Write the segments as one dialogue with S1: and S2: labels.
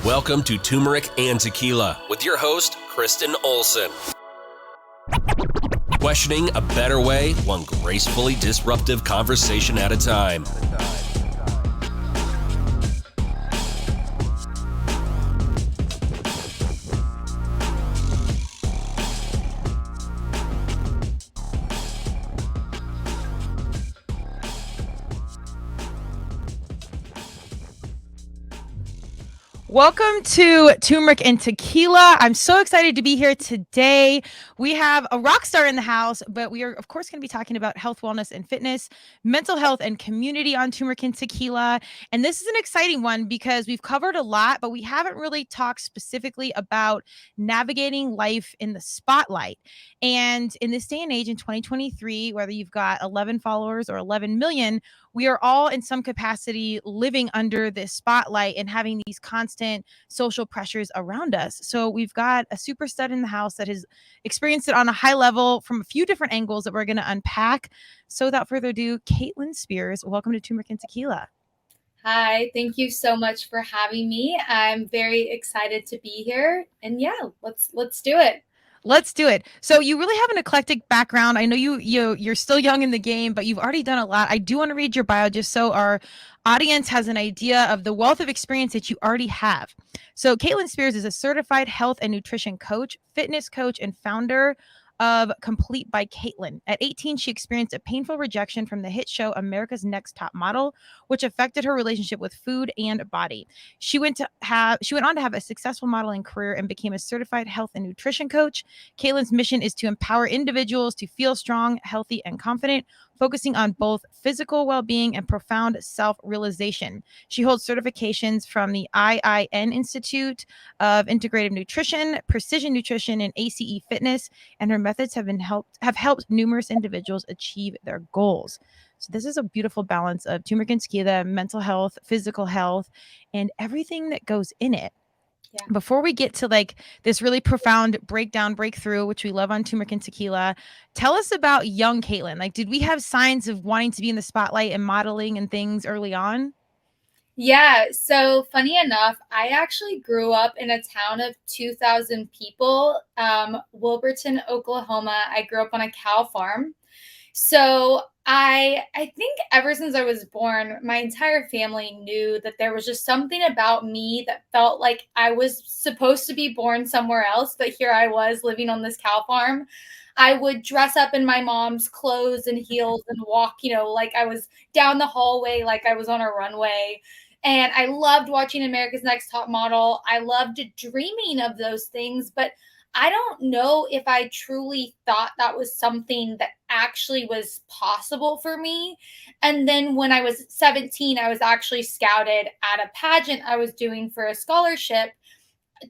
S1: Welcome to Turmeric and Tequila with your host, Kristen Olson. Questioning a better way, one gracefully disruptive conversation at a time.
S2: Welcome to Turmeric and Tequila. I'm so excited to be here today. We have a rock star in the house, but we are, of course, going to be talking about health, wellness, and fitness, mental health, and community on Turmeric and Tequila. And this is an exciting one because we've covered a lot, but we haven't really talked specifically about navigating life in the spotlight. And in this day and age, in 2023, whether you've got 11 followers or 11 million, we are all in some capacity living under this spotlight and having these constant social pressures around us. So we've got a super stud in the house that has experienced it on a high level from a few different angles that we're going to unpack. So without further ado, Britney Spears, welcome to Turmeric and Tequila.
S3: Hi, thank you so much for having me. I'm very excited to be here. And yeah, let's do it.
S2: Let's do it. So you really have an eclectic background. I know you're still young in the game, but you've already done a lot. I do want to read your bio just so our audience has an idea of the wealth of experience that you already have. So Britney Spears is a certified health and nutrition coach, fitness coach, and founder of Complete by Caitlin. At 18, she experienced a painful rejection from the hit show America's Next Top Model, which affected her relationship with food and body. She went on to have a successful modeling career and became a certified health and nutrition coach. Caitlin's mission is to empower individuals to feel strong, healthy, and confident, focusing on both physical well-being and profound self-realization. She holds certifications from the IIN Institute of Integrative Nutrition, Precision Nutrition, and ACE Fitness, and her methods have helped numerous individuals achieve their goals. So this is a beautiful balance of turmeric and tequila, mental health, physical health, and everything that goes in it. Yeah. Before we get to like this really profound breakthrough, which we love on Turmeric and Tequila, tell us about young Caitlin. Like, did we have signs of wanting to be in the spotlight and modeling and things early on?
S3: Yeah. So funny enough, I actually grew up in a town of 2,000 people, Wilburton, Oklahoma. I grew up on a cow farm. So I think ever since I was born, my entire family knew that there was just something about me that felt like I was supposed to be born somewhere else, but here I was living on this cow farm. I would dress up in my mom's clothes and heels and walk, like I was down the hallway, like I was on a runway. And I loved watching America's Next Top Model. I loved dreaming of those things, but I don't know if I truly thought that was something that actually was possible for me. And then when I was 17, I was actually scouted at a pageant I was doing for a scholarship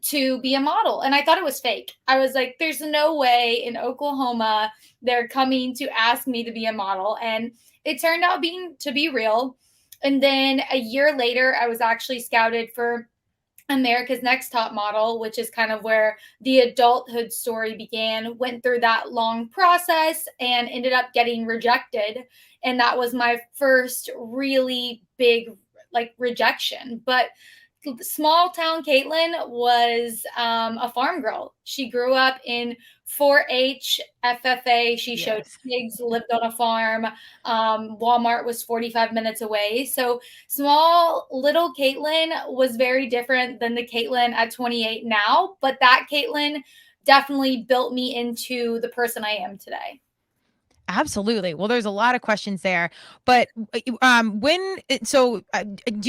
S3: to be a model. And I thought it was fake. I was like, there's no way in Oklahoma they're coming to ask me to be a model. And it turned out to be real. And then a year later, I was actually scouted for America's Next Top Model, which is kind of where the adulthood story began, went through that long process and ended up getting rejected. And that was my first really big rejection. But small town Caitlin was a farm girl. She grew up in 4-H, FFA. She showed pigs, lived on a farm. Walmart was 45 minutes away. So small little Caitlin was very different than the Caitlin at 28 now. But that Caitlin definitely built me into the person I am today.
S2: Absolutely. Well, there's a lot of questions there. But do you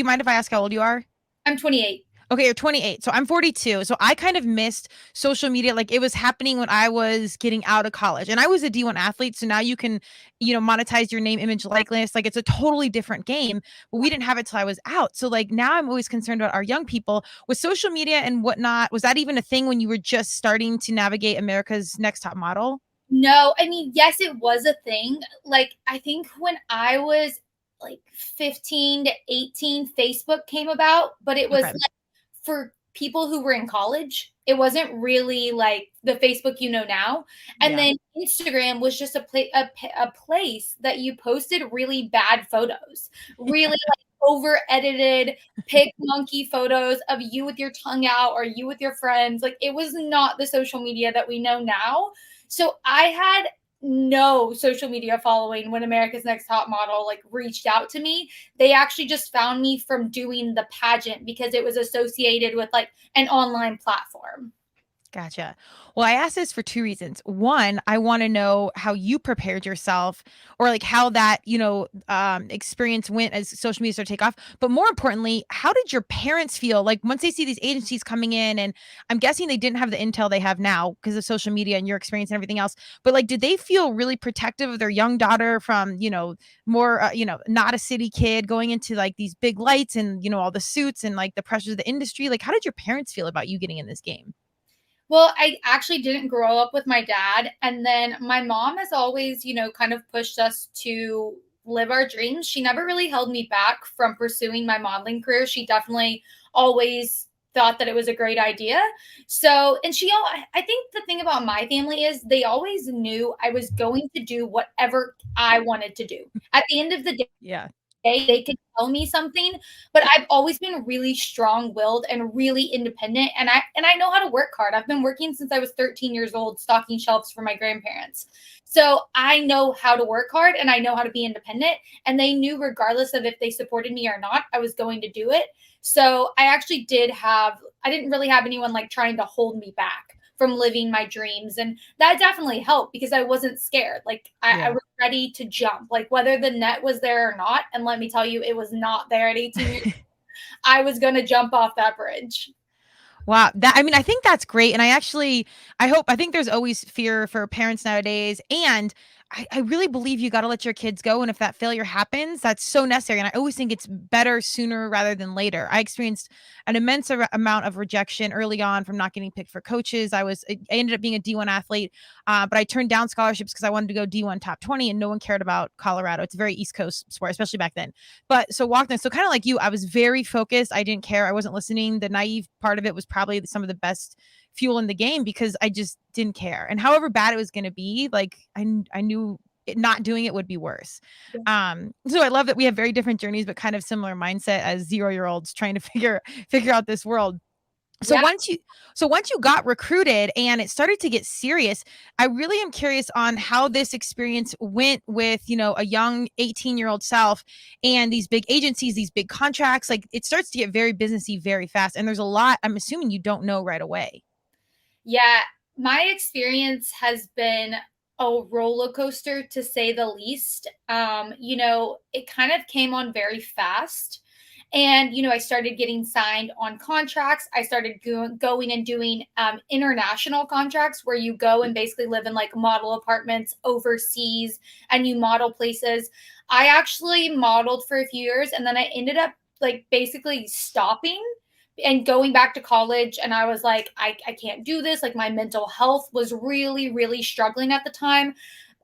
S2: mind if I ask how old you are?
S3: I'm 28.
S2: Okay, you're 28. So I'm 42. So I kind of missed social media. Like it was happening when I was getting out of college, and I was a D1 athlete. So now you can, monetize your name, image, likeness. Like it's a totally different game, but we didn't have it till I was out. So like now I'm always concerned about our young people with social media and whatnot. Was that even a thing when you were just starting to navigate America's Next Top Model?
S3: No, I mean, yes, it was a thing. Like, I think when I was like 15 to 18, Facebook came about, but it was for people who were in college. It wasn't really like the Facebook now. And then Instagram was just a place that you posted really bad photos, really like over edited pig monkey photos of you with your tongue out or you with your friends. Like, it was not the social media that we know now. So I had no social media following when America's Next Top Model like reached out to me. They actually just found me from doing the pageant because it was associated with like an online platform.
S2: Gotcha. Well, I asked this for two reasons. One, I want to know how you prepared yourself or like how that, experience went as social media started to take off. But more importantly, how did your parents feel like once they see these agencies coming in? And I'm guessing they didn't have the intel they have now because of social media and your experience and everything else. But like, did they feel really protective of their young daughter from, more, not a city kid going into like these big lights and, all the suits and like the pressures of the industry? Like, how did your parents feel about you getting in this game?
S3: Well, I actually didn't grow up with my dad. And then my mom has always, kind of pushed us to live our dreams. She never really held me back from pursuing my modeling career. She definitely always thought that it was a great idea. So, and I think the thing about my family is they always knew I was going to do whatever I wanted to do. At the end of the day,
S2: Yeah.
S3: they could tell me something, but I've always been really strong-willed and really independent, and I know how to work hard. I've been working since I was 13 years old, stocking shelves for my grandparents. So I know how to work hard and I know how to be independent, and they knew regardless of if they supported me or not, I was going to do it. So I didn't really have anyone like trying to hold me back from living my dreams. And that definitely helped because I wasn't scared. Like I was ready to jump, like whether the net was there or not. And let me tell you, it was not there at 18 years. I was going to jump off that bridge.
S2: Wow. I think that's great. And I think there's always fear for parents nowadays. And I really believe you got to let your kids go. And if that failure happens, that's so necessary. And I always think it's better sooner rather than later. I experienced an immense amount of rejection early on from not getting picked for coaches. I ended up being a D1 athlete, but I turned down scholarships because I wanted to go D1 top 20 and no one cared about Colorado. It's a very East Coast sport, especially back then. But so walked in. So kind of like you, I was very focused. I didn't care. I wasn't listening. The naive part of it was probably some of the best fuel in the game because I just didn't care. And however bad it was going to be, like I knew not doing it would be worse. So I love that we have very different journeys, but kind of similar mindset as 0-year-olds trying to figure out this world. So
S3: Yeah.
S2: once you got recruited and it started to get serious, I really am curious on how this experience went with, a young 18-year-old self and these big agencies, these big contracts. Like it starts to get very businessy very fast. And there's a lot I'm assuming you don't know right away.
S3: Yeah, my experience has been a roller coaster to say the least. It kind of came on very fast. And, I started getting signed on contracts. I started going and doing international contracts where you go and basically live in like model apartments overseas and you model places. I actually modeled for a few years and then I ended up like basically stopping and going back to college. And I was like, I can't do this. Like my mental health was really, really struggling at the time.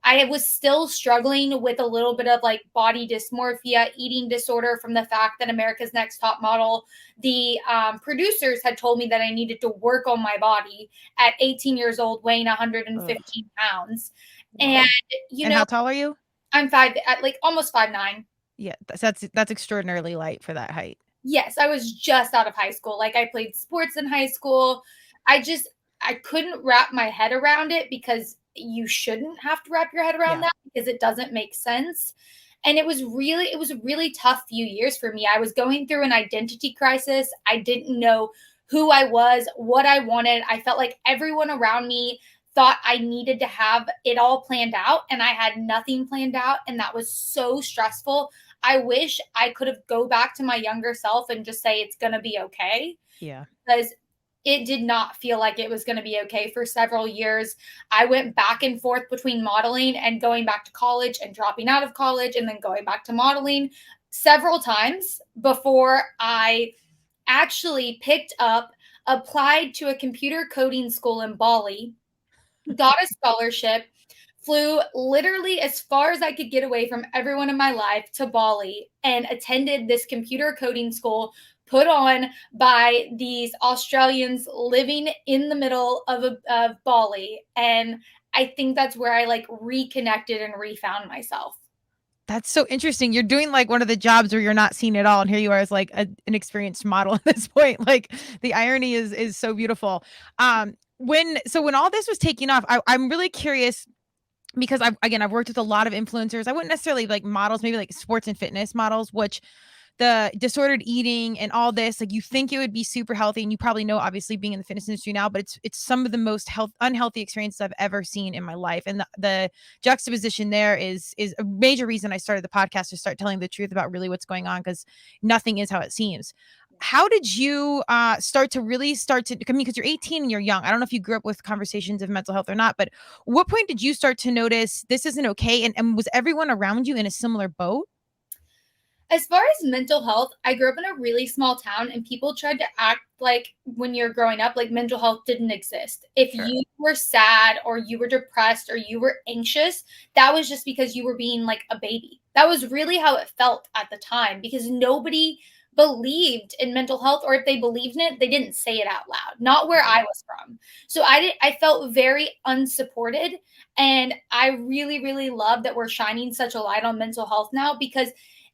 S3: I was still struggling with a little bit of like body dysmorphia, eating disorder from the fact that America's Next Top Model, the producers had told me that I needed to work on my body at 18 years old, weighing 115 pounds.
S2: Wow.
S3: And,
S2: how tall are you?
S3: I'm like almost 5'9".
S2: Yeah, that's extraordinarily light for that height.
S3: Yes, I was just out of high school. Like I played sports in high school. I couldn't wrap my head around it because you shouldn't have to wrap your head around that because it doesn't make sense. And it was a really tough few years for me. I was going through an identity crisis. I didn't know who I was, what I wanted. I felt like everyone around me thought I needed to have it all planned out and I had nothing planned out. And that was so stressful. I wish I could have go back to my younger self and just say it's going to be okay.
S2: Yeah.
S3: Because it did not feel like it was going to be okay for several years. I went back and forth between modeling and going back to college and dropping out of college and then going back to modeling several times before I actually applied to a computer coding school in Bali, got a scholarship, flew literally as far as I could get away from everyone in my life to Bali and attended this computer coding school put on by these Australians living in the middle of Bali. And I think that's where I like reconnected and refound myself.
S2: That's so interesting. You're doing like one of the jobs where you're not seen at all, and here you are as like an experienced model at this point. Like the irony is so beautiful. When all this was taking off, I'm really curious because I've worked with a lot of influencers. I wouldn't necessarily like models, maybe like sports and fitness models, which the disordered eating and all this, like you think it would be super healthy, and you probably know, obviously being in the fitness industry now, but it's some of the most unhealthy experiences I've ever seen in my life. And the juxtaposition there is a major reason I started the podcast, to start telling the truth about really what's going on, because nothing is how it seems. How did you start to, I mean, because you're 18 and you're young. I don't know if you grew up with conversations of mental health or not, but what point did you start to notice this isn't okay? And was everyone around you in a similar boat?
S3: As far as mental health, I grew up in a really small town, and people tried to act like when you're growing up, like mental health didn't exist. If
S2: Sure.
S3: you were sad or you were depressed or you were anxious, that was just because you were being like a baby. That was really how it felt at the time, because nobody believed in mental health, or if they believed in it, they didn't say it out loud. Not where I was from. So I felt very unsupported, and I really really love that we're shining such a light on mental health now, because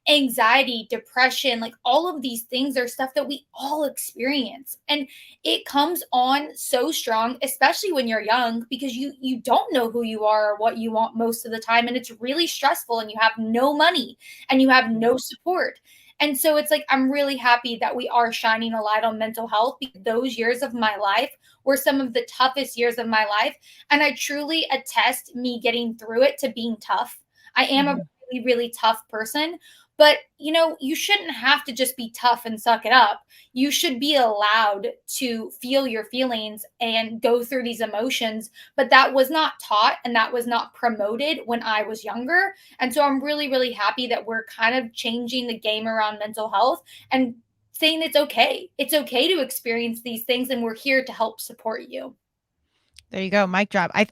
S3: anxiety, depression, like all of these things are stuff that we all experience. And it comes on so strong, especially when you're young, because you don't know who you are or what you want most of the time, and it's really stressful, and you have no money and you have no support. And so it's like I'm really happy that we are shining a light on mental health, because those years of my life were some of the toughest years of my life, and I truly attest me getting through it to being tough. I am a really really tough person, but, you shouldn't have to just be tough and suck it up. You should be allowed to feel your feelings and go through these emotions. But that was not taught, and that was not promoted when I was younger. And so I'm really, really happy that we're kind of changing the game around mental health and saying it's okay. It's okay to experience these things, and we're here to help support you.
S2: There you go, mic drop. I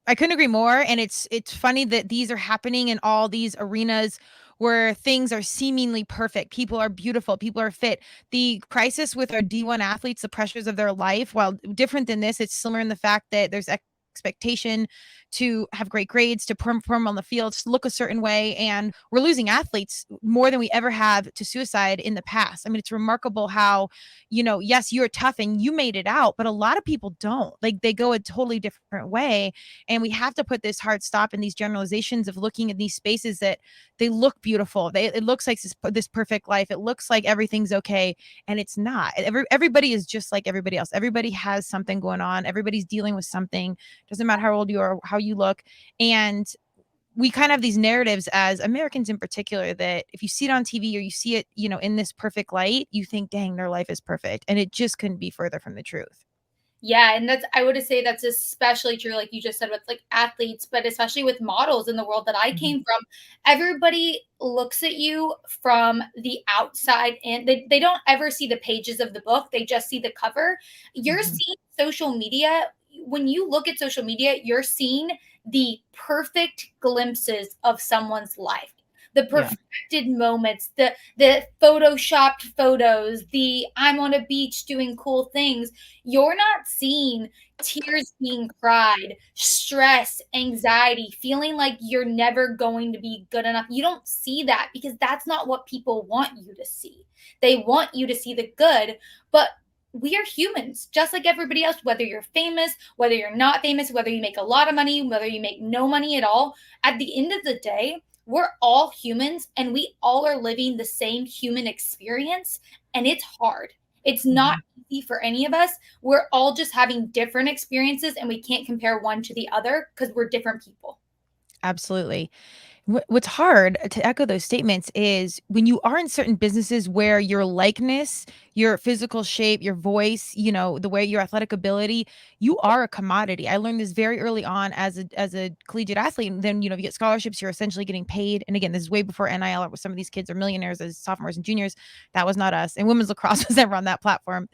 S2: couldn't agree more, and it's funny that these are happening in all these arenas where things are seemingly perfect. People are beautiful, people are fit. The crisis with our D1 athletes, the pressures of their life, while different than this, it's similar in the fact that there's expectation to have great grades, to perform on the field, to look a certain way, and we're losing athletes more than we ever have to suicide in the past. I mean, it's remarkable how, yes, you're tough and you made it out, but a lot of people don't. Like, they go a totally different way, and we have to put this hard stop in these generalizations of looking at these spaces that they look beautiful. It looks like this perfect life. It looks like everything's okay, and it's not. Everybody is just like everybody else. Everybody has something going on. Everybody's dealing with something. Doesn't matter how old you are, how you look. And we kind of have these narratives as Americans in particular, that if you see it on TV or you see it, in this perfect light, you think, dang, their life is perfect. And it just couldn't be further from the truth.
S3: Yeah, and I would say that's especially true, like you just said, with like athletes, but especially with models in the world that I came from. Everybody looks at you from the outside, and they don't ever see the pages of the book. They just see the cover. You're seeing social media. When you look at social media, you're seeing the perfect glimpses of someone's life, the perfected moments, the photoshopped photos, the I'm on a beach doing cool things. You're not seeing tears being cried, stress, anxiety, feeling like you're never going to be good enough. You don't see that, because that's not what people want you to see. They want you to see the good, but we are humans just like everybody else, whether you're famous, whether you're not famous, whether you make a lot of money, whether you make no money at all. At the end of the day, we're all humans, and we all are living the same human experience, and it's hard. It's not easy for any of us. We're all just having different experiences, and we can't compare one to the other because we're different people.
S2: Absolutely. What's hard to echo those statements is when you are in certain businesses where your likeness, your physical shape, your voice, the way your athletic ability, you are a commodity. I learned this very early on as a collegiate athlete. And then, if you get scholarships, you're essentially getting paid. And again, this is way before NIL, where some of these kids are millionaires as sophomores and juniors. That was not us. And women's lacrosse was never on that platform.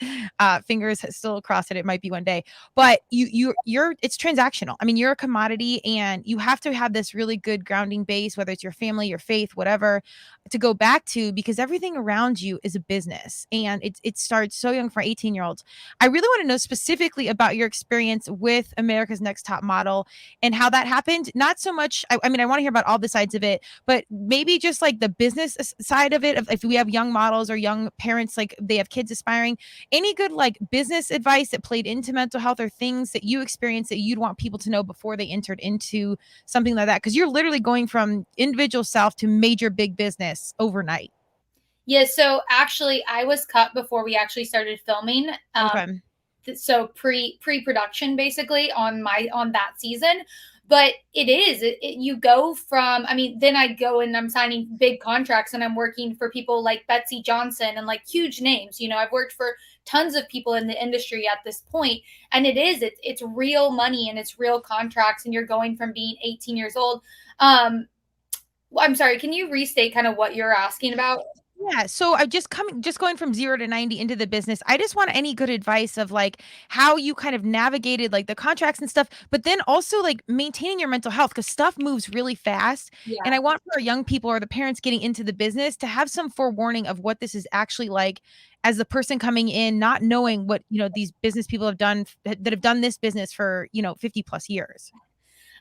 S2: Fingers still crossed it. It might be one day. But it's transactional. I mean, you're a commodity, and you have to have this really good grounding base place, whether it's your family, your faith, whatever, to go back to, because everything around you is a business, and it starts so young for 18-year-olds. I really want to know specifically about your experience with America's Next Top Model and how that happened. Not so much, I mean, I want to hear about all the sides of it, but maybe just like the business side of it. If we have young models or young parents, like they have kids aspiring, any good like business advice that played into mental health, or things that you experienced that you'd want people to know before they entered into something like that? Because you're literally going from individual self to major big business overnight.
S3: Yeah, so actually I was cut before we actually started filming.
S2: Okay.
S3: So pre-production basically on that season. But you go from, I mean, then I go and I'm signing big contracts and I'm working for people like Betsy Johnson and like huge names. I've worked for tons of people in the industry at this point, and it's real money and it's real contracts, and you're going from being 18 years old. I'm sorry, can you restate kind of what you're asking about?
S2: Yeah. So I just going from 0 to 90 into the business. I just want any good advice of like how you kind of navigated like the contracts and stuff, but then also like maintaining your mental health, because stuff moves really fast.
S3: Yeah.
S2: And I want for our young people or the parents getting into the business to have some forewarning of what this is actually like, as the person coming in, not knowing what, these business people have done that have done this business for, 50 plus years.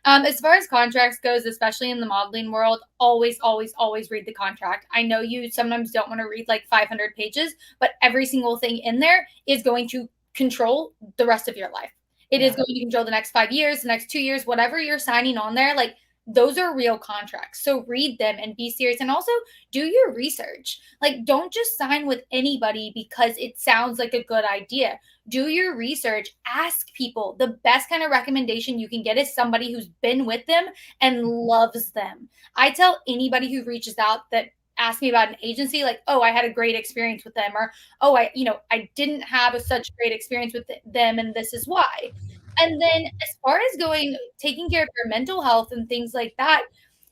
S3: As far as contracts goes, especially in the modeling world, always, always, always read the contract. I know you sometimes don't want to read like 500 pages, but every single thing in there is going to control the rest of your life. It is going to control the next 5 years, the next 2 years, whatever you're signing on there. Like, those are real contracts. So read them and be serious, and also do your research. Like, don't just sign with anybody because it sounds like a good idea. Do your research, ask people. The best kind of recommendation you can get is somebody who's been with them and loves them. I tell anybody who reaches out that asks me about an agency, like, oh, I had a great experience with them, or, oh, I didn't have such great experience with them, and this is why. And then as far as taking care of your mental health and things like that,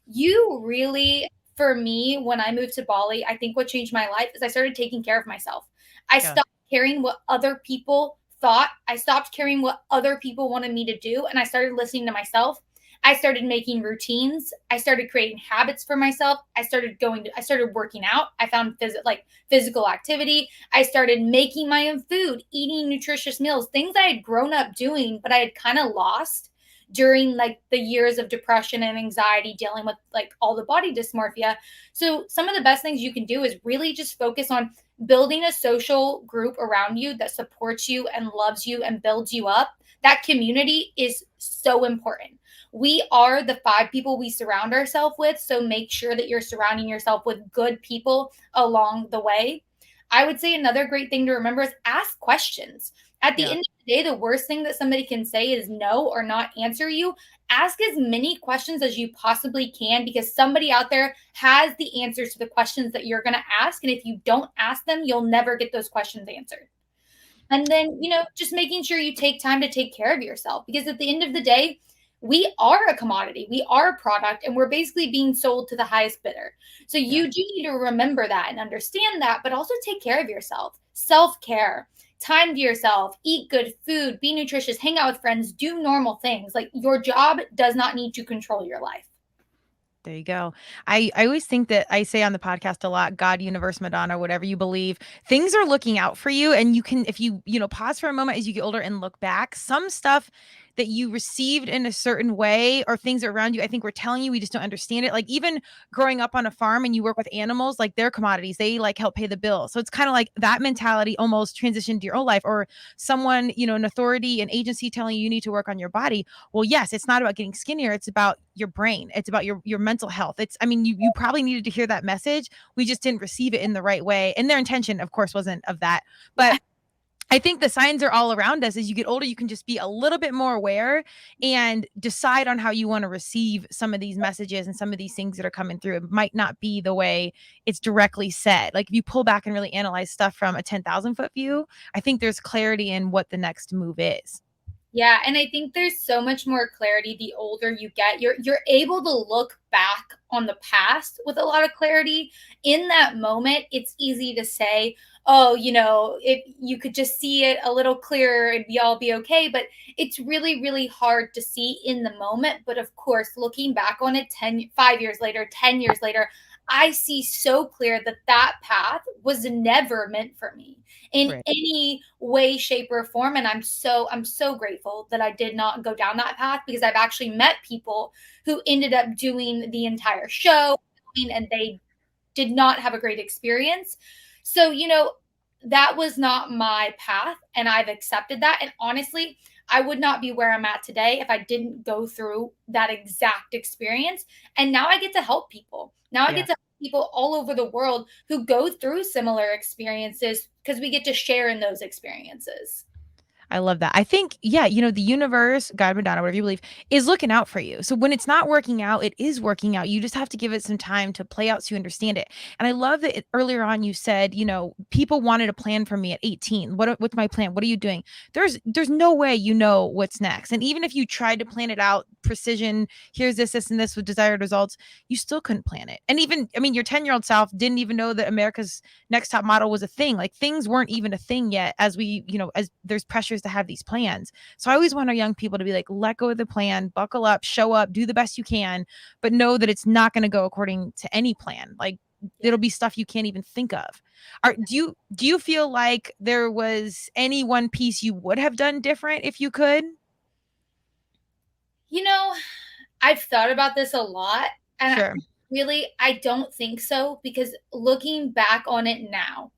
S3: you really, for me, when I moved to Bali, I think what changed my life is I started taking care of myself. I stopped caring what other people thought. I stopped caring what other people wanted me to do, and I started listening to myself. I started making routines. I started creating habits for myself. I started working out. I found physical activity. I started making my own food, eating nutritious meals, things I had grown up doing, but I had kind of lost during like the years of depression and anxiety, dealing with like all the body dysmorphia. So some of the best things you can do is really just focus on building a social group around you that supports you and loves you and builds you up. That community is so important. We are the 5 people we surround ourselves with. So make sure that you're surrounding yourself with good people along the way. I would say another great thing to remember is ask questions. At the end of the day, the worst thing that somebody can say is no or not answer you. Ask as many questions as you possibly can, because somebody out there has the answers to the questions that you're going to ask. And if you don't ask them, you'll never get those questions answered. And then, just making sure you take time to take care of yourself, because at the end of the day, we are a commodity, we are a product, and we're basically being sold to the highest bidder. So you do need to remember that and understand that, but also take care of yourself. Self-care, time to yourself, eat good food, be nutritious, hang out with friends, do normal things. Like, your job does not need to control your life.
S2: There you go. I always think that I say on the podcast a lot, God, universe, Madonna, whatever you believe, things are looking out for you. And you can, if you, pause for a moment as you get older and look back, some stuff that you received in a certain way, or things around you, I think we're telling you, we just don't understand it. Like, even growing up on a farm and you work with animals, like, they're commodities, they like help pay the bill. So it's kind of like that mentality almost transitioned to your own life, or someone, an authority, an agency telling you need to work on your body. Well, yes, it's not about getting skinnier. It's about your brain. It's about your mental health. You probably needed to hear that message. We just didn't receive it in the right way. And their intention, of course, wasn't of that. But I think the signs are all around us. As you get older, you can just be a little bit more aware and decide on how you want to receive some of these messages and some of these things that are coming through. It might not be the way it's directly said. Like, if you pull back and really analyze stuff from a 10,000 foot view, I think there's clarity in what the next move is.
S3: Yeah, and I think there's so much more clarity the older you get. You're able to look back on the past with a lot of clarity. In that moment, it's easy to say, "Oh, if you could just see it a little clearer, it'd be all be okay." But it's really, really hard to see in the moment. But of course, looking back on it 5 years later, 10 years later, I see so clear that that path was never meant for me in
S2: Right.
S3: any way, shape, or form. And I'm so grateful that I did not go down that path, because I've actually met people who ended up doing the entire show and they did not have a great experience. So, that was not my path, and I've accepted that. And honestly, I would not be where I'm at today if I didn't go through that exact experience. And now I get to help people. Now I
S2: Yeah.
S3: get to help people all over the world who go through similar experiences, because we get to share in those experiences.
S2: I love that. I think, yeah, the universe, God, Madonna, whatever you believe, is looking out for you. So when it's not working out, it is working out. You just have to give it some time to play out so you understand it. And I love that earlier on you said, people wanted a plan from me at 18. What's my plan? What are you doing? There's no way you know what's next. And even if you tried to plan it out, precision, here's this and this with desired results, you still couldn't plan it. And even, I mean, your 10-year-old self didn't even know that America's Next Top Model was a thing. Like things weren't even a thing yet, as as there's pressures to have these plans. So I always want our young people to be like, let go of the plan, buckle up, show up, do the best you can, but know that it's not going to go according to any plan. Like
S3: Yeah.
S2: it'll be stuff you can't even think of. Do you feel like there was any one piece you would have done different if you could?
S3: You know, I've thought about this a lot, and
S2: Sure.
S3: I don't think so, because looking back on it now,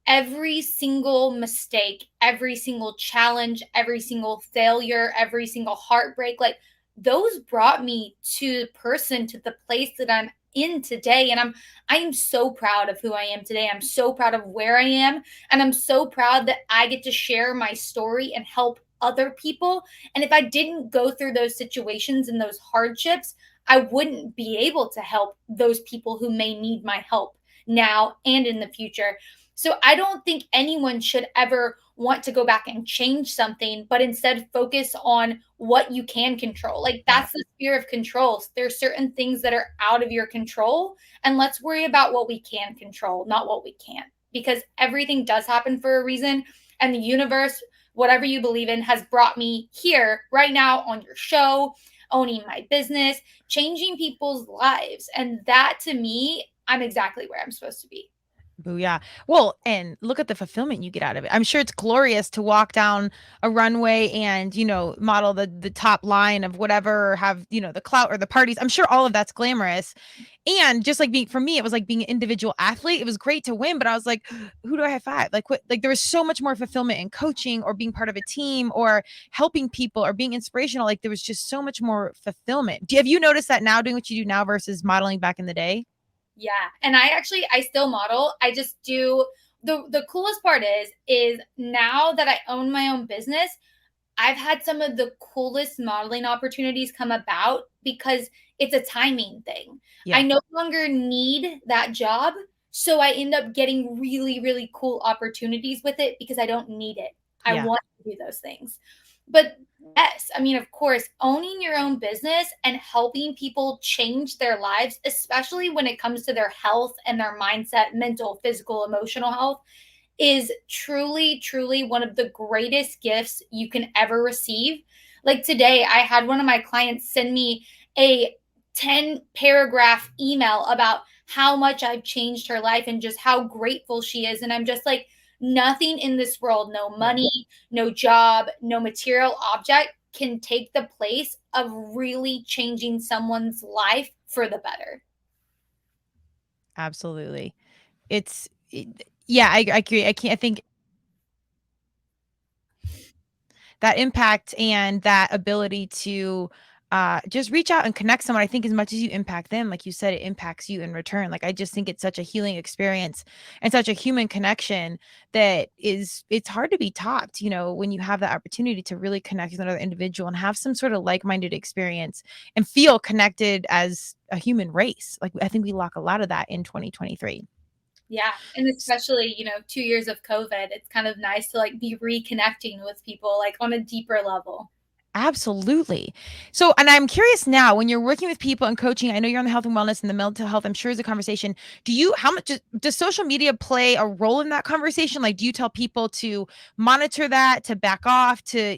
S3: every single mistake, every single challenge, every single failure, every single heartbreak, like those brought me to the place that I'm in today. And I am so proud of who I am today. I'm so proud of where I am. And I'm so proud that I get to share my story and help other people. And if I didn't go through those situations and those hardships, I wouldn't be able to help those people who may need my help now and in the future. So I don't think anyone should ever want to go back and change something, but instead focus on what you can control. Like
S2: Yeah.
S3: that's the fear of control. There's certain things that are out of your control, and let's worry about what we can control, not what we can't. Because everything does happen for a reason, and the universe, whatever you believe in, has brought me here right now on your show, owning my business, changing people's lives. And that to me, I'm exactly where I'm supposed to be.
S2: Booyah. Well, and look at the fulfillment you get out of it. I'm sure it's glorious to walk down a runway and, model the top line of whatever, or have, the clout or the parties. I'm sure all of that's glamorous. And just like for me, it was like being an individual athlete. It was great to win, but I was like, who do I high five? Like what, like there was so much more fulfillment in coaching or being part of a team or helping people or being inspirational. Like there was just so much more fulfillment. Have you noticed that now doing what you do now versus modeling back in the day?
S3: Yeah. And I still model. I just do the coolest part is now that I own my own business, I've had some of the coolest modeling opportunities come about because it's a timing thing. I
S2: Yeah.
S3: no longer need that job. So I end up getting really, really cool opportunities with it because I don't need it. I
S2: Yeah.
S3: want to do those things. But yes, I mean, of course, owning your own business and helping people change their lives, especially when it comes to their health and their mindset, mental, physical, emotional health, is truly, truly one of the greatest gifts you can ever receive. Like today, I had one of my clients send me a 10 paragraph email about how much I've changed her life and just how grateful she is. And I'm just like, nothing in this world, no
S2: Yeah.
S3: money, no job, no material object can take the place of really changing someone's life for the better.
S2: Absolutely. Yeah, I agree. I think that impact and that ability to just reach out and connect someone. I think as much as you impact them, like you said, it impacts you in return. Like I just think it's such a healing experience and such a human connection that it's hard to be topped, when you have that opportunity to really connect with another individual and have some sort of like-minded experience and feel connected as a human race. Like I think we lack a lot of that in 2023.
S3: Yeah. And especially, 2 years of COVID, it's kind of nice to like be reconnecting with people like on a deeper level.
S2: Absolutely. So, and I'm curious now, when you're working with people and coaching, I know you're on the health and wellness and the mental health, I'm sure is a conversation. How much does social media play a role in that conversation? Like, do you tell people to monitor that, to back off, to,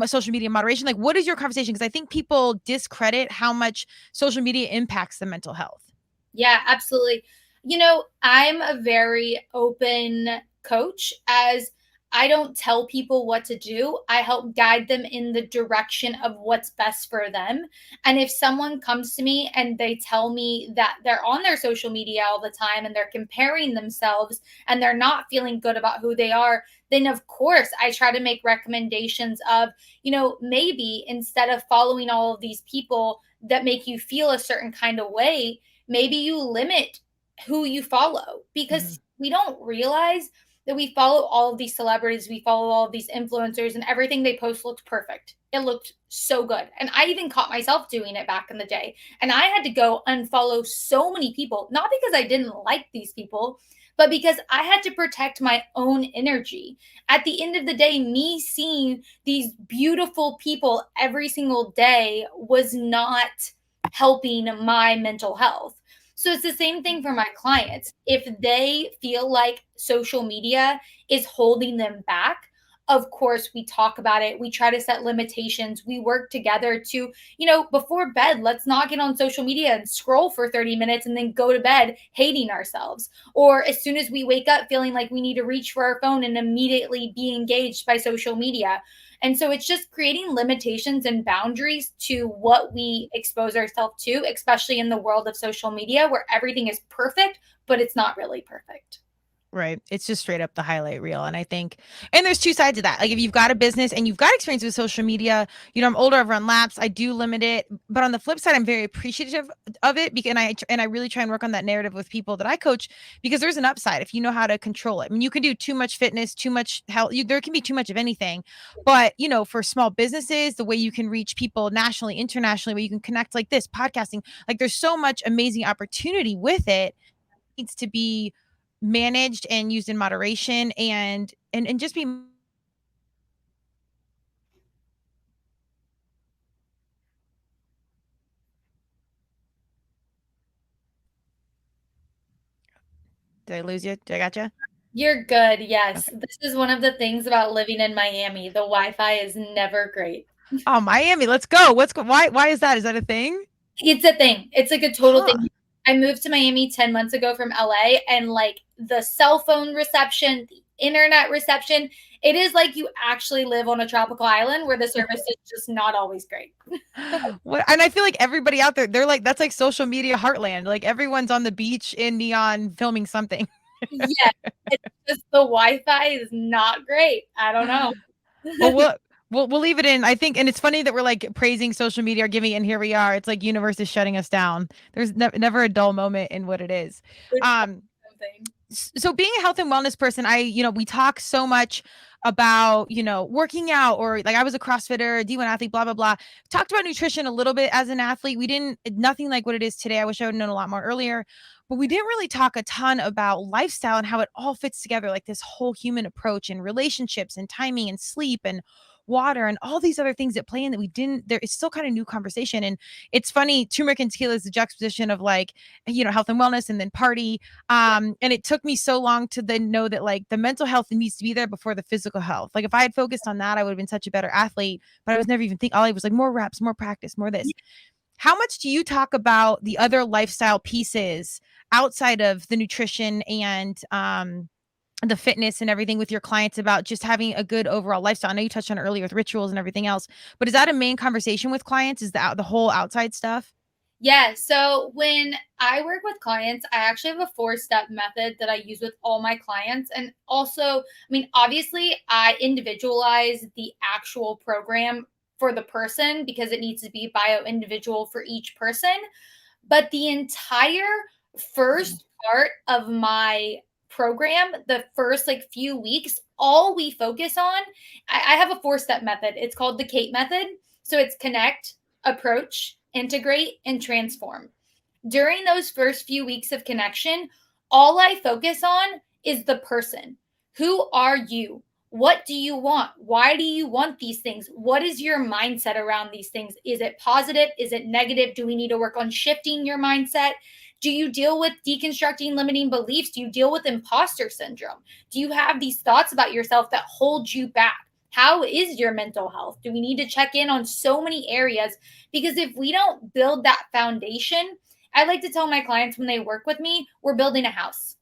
S2: social media moderation? Like, what is your conversation? Because I think people discredit how much social media impacts the mental health.
S3: Yeah, absolutely. I'm a very open coach, as I don't tell people what to do. I help guide them in the direction of what's best for them. And if someone comes to me and they tell me that they're on their social media all the time and they're comparing themselves and they're not feeling good about who they are, then of course I try to make recommendations of, maybe instead of following all of these people that make you feel a certain kind of way, maybe you limit who you follow, because we don't realize that we follow all of these celebrities, we follow all of these influencers, and everything they post looked perfect. It looked so good. And I even caught myself doing it back in the day. And I had to go unfollow so many people, not because I didn't like these people, but because I had to protect my own energy. At the end of the day, me seeing these beautiful people every single day was not helping my mental health. So it's the same thing for my clients. If they feel like social media is holding them back, of course, we talk about it. We try to set limitations. We work together to, before bed, let's not get on social media and scroll for 30 minutes and then go to bed hating ourselves. Or as soon as we wake up feeling like we need to reach for our phone and immediately be engaged by social media. And so it's just creating limitations and boundaries to what we expose ourselves to, especially in the world of social media where everything is perfect, but it's not really perfect.
S2: Right. It's just straight up the highlight reel. And I think, and there's two sides of that. Like if you've got a business and you've got experience with social media, I'm older, I've run laps, I do limit it. But on the flip side, I'm very appreciative of it because I really try and work on that narrative with people that I coach, because there's an upside if you know how to control it. I mean, you can do too much fitness, too much health. There can be too much of anything. But, for small businesses, the way you can reach people nationally, internationally, where you can connect like this, podcasting, like there's so much amazing opportunity with it. Needs to be managed and used in moderation and just be. Did I lose you? Did I got you?
S3: You're good. Yes.
S2: Okay.
S3: This is one of the things about living in Miami. The Wi-Fi is never great.
S2: Oh, Miami, let's go. Why is that? Is that a thing?
S3: It's a thing. It's like a total thing. I moved to Miami 10 months ago from LA, and like the cell phone reception, the internet reception, it is like you actually live on a tropical island where the service is just not always great.
S2: And I feel like everybody out there, they're like, that's like social media heartland. Like everyone's on the beach in neon filming something.
S3: Yeah. It's just the Wi-Fi is not great. I don't know.
S2: Well, we'll leave it in. I think, and it's funny that we're like praising social media or giving, and here we are. It's like universe is shutting us down. There's never a dull moment in what it is. So being a health and wellness person, we talk so much about, working out, or like I was a CrossFitter, a D1 athlete, blah, blah, blah. Talked about nutrition a little bit as an athlete. Nothing like what it is today. I wish I would have known a lot more earlier, but we didn't really talk a ton about lifestyle and how it all fits together, like this whole human approach and relationships and timing and sleep and water and all these other things that play in that we didn't. There is still kind of new conversation. And it's funny, turmeric and tequila is the juxtaposition of like, health and wellness and then party. And it took me so long to then know that like the mental health needs to be there before the physical health. Like if I had focused on that, I would have been such a better athlete, but I was never even thinking. All I was like more reps, more practice, more this. How much do you talk about the other lifestyle pieces outside of the nutrition and the fitness and everything with your clients about just having a good overall lifestyle? I know you touched on it earlier with rituals and everything else, but is that a main conversation with clients? Is the whole outside stuff?
S3: Yeah. So when I work with clients, I actually have a 4-step method that I use with all my clients. And also, obviously, I individualize the actual program for the person because it needs to be bio individual for each person. But the entire first part of my program, the first like few weeks, all we focus on, I have a 4-step method. It's called the Kate method. So it's connect, approach, integrate, and transform. During those first few weeks of connection, All I focus on is the person. Who are you? What do you want? Why do you want these things? What is your mindset around these things? Is it positive? Is it negative? Do we need to work on shifting your mindset? Do you deal with deconstructing limiting beliefs? Do you deal with imposter syndrome? Do you have these thoughts about yourself that hold you back? How is your mental health? Do we need to check in on so many areas? Because if we don't build that foundation, I like to tell my clients when they work with me, we're building a house.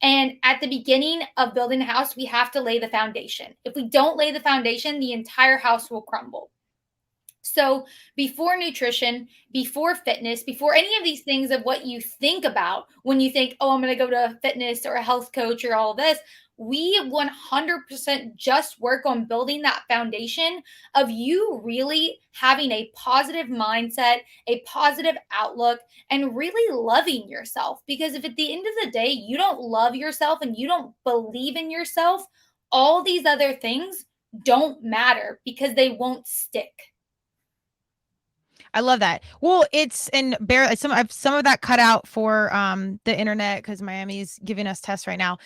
S3: And at the beginning of building a house, we have to lay the foundation. If we don't lay the foundation, the entire house will crumble. So before nutrition, before fitness, before any of these things of what you think about when you think, oh, I'm going to go to a fitness or a health coach or all of this, we 100% just work on building that foundation of you really having a positive mindset, a positive outlook, and really loving yourself. Because if at the end of the day, you don't love yourself and you don't believe in yourself, all these other things don't matter because they won't stick.
S2: I love that. Well, it's and bear some of that cut out for the internet because Miami's giving us tests right now.